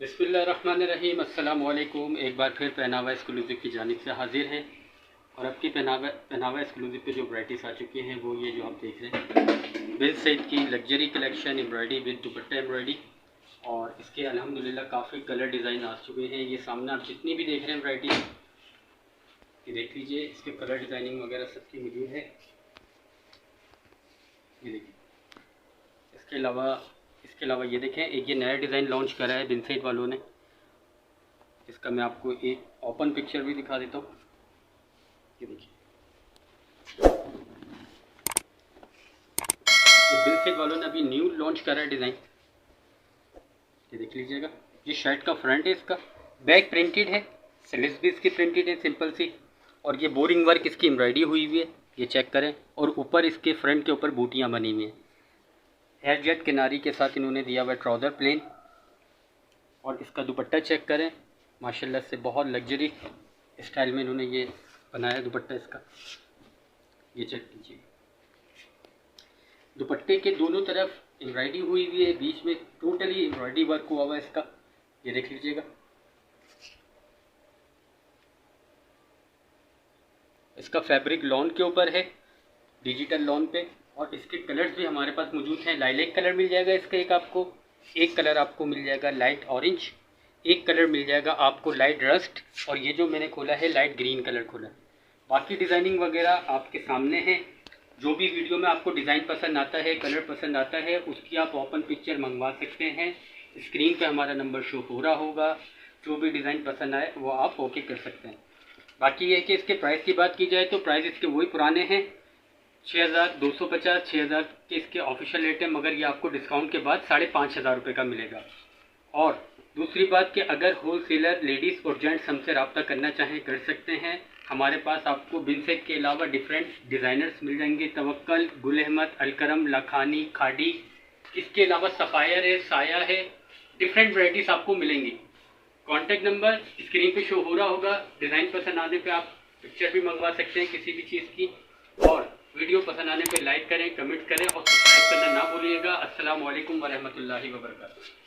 बिस्मिल्लाहिर्रहमानिर्रहीम। अस्सलाम वालेकुम। एक बार फिर पहनावा एक्सक्लूसिव की जानिब से हाजिर है और अब की पहनावा एक्सक्लूसिव पे जो वैराइटीज़ आ चुकी हैं वो ये जो आप देख रहे हैं बिन सईद की luxury collection embroidery with dupatta embroidery. और इसके अल्हम्दुलिल्लाह काफ़ी कलर डिज़ाइन आ चुके हैं। ये सामने आप जितनी भी देख रहे हैं वैराइटी ये देख लीजिए, इसके कलर डिज़ाइनिंग वगैरह सबकी मौजूद है। ये देखिए, इसके अलावा ये देखें, एक ये नया डिज़ाइन लॉन्च करा है बिन सईद वालों ने। इसका मैं आपको एक ओपन पिक्चर भी दिखा देता हूँ। ये देखिए, ये बिन सईद वालों ने अभी न्यू लॉन्च करा है डिज़ाइन। ये देख लीजिएगा, ये शर्ट का फ्रंट है, इसका बैक प्रिंटेड है, स्लीव्स भी इसकी प्रिंटेड है सिंपल सी, और ये बोरिंग वर्क इसकी एम्ब्रॉयडरी हुई हुई है, ये चेक करें। और ऊपर इसके फ्रंट के ऊपर बूटियाँ बनी हुई हैं। हेयर जेट किनारी के साथ इन्होंने दिया हुआ ट्राउज़र प्लेन। और इसका दुपट्टा चेक करें, माशाल्लाह से बहुत लग्जरी स्टाइल में इन्होंने ये बनाया दुपट्टा इसका। ये चेक कीजिए, दुपट्टे के दोनों तरफ एम्ब्रॉयडरी हुई हुई है, बीच में टोटली एम्ब्रॉयडरी वर्क हुआ हुआ है इसका। ये देख लीजिएगा, इसका फैब्रिक लॉन के ऊपर है, डिजिटल लॉन पे। और इसके कलर्स भी हमारे पास मौजूद हैं। लाइलेक कलर मिल जाएगा इसका, एक कलर आपको मिल जाएगा लाइट ऑरेंज, एक कलर मिल जाएगा आपको लाइट रस्ट, और ये जो मैंने खोला है लाइट ग्रीन कलर खोला है। बाकी डिज़ाइनिंग वगैरह आपके सामने है। जो भी वीडियो में आपको डिज़ाइन पसंद आता है, कलर पसंद आता है, उसकी आप ओपन पिक्चर मंगवा सकते हैं। स्क्रीन पे हमारा नंबर शो हो रहा होगा। जो भी डिज़ाइन पसंद आए वो आप ओके कर सकते हैं। बाकी ये कि इसके प्राइस की बात की जाए तो प्राइस इसके वही पुराने हैं, 6250, 6000 के इसके ऑफिशियल रेट है, मगर ये आपको डिस्काउंट के बाद 5500 रुपये का मिलेगा। और दूसरी बात कि अगर होलसेलर लेडीज़ और जेंट्स हमसे रब्ता करना चाहें कर सकते हैं। हमारे पास आपको बिन सईद के अलावा डिफरेंट डिज़ाइनर्स मिल जाएंगे, तवक्कल, गुल अहमद, अलकरम, लखानी, खाड़ी, इसके अलावा सफ़ायर है, साया है, डिफरेंट वैराइटीज़ आपको मिलेंगी। कॉन्टैक्ट नंबर स्क्रीन पे शो हो रहा होगा। डिज़ाइन पसंद आने पे आप पिक्चर भी मंगवा सकते हैं किसी भी चीज़ की। और वीडियो पसंद आने पे लाइक करें, कमेंट करें और सब्सक्राइब करना ना भूलिएगा। अस्सलाम वालेकुम वरहमतुल्लाहि वबरकातुहू।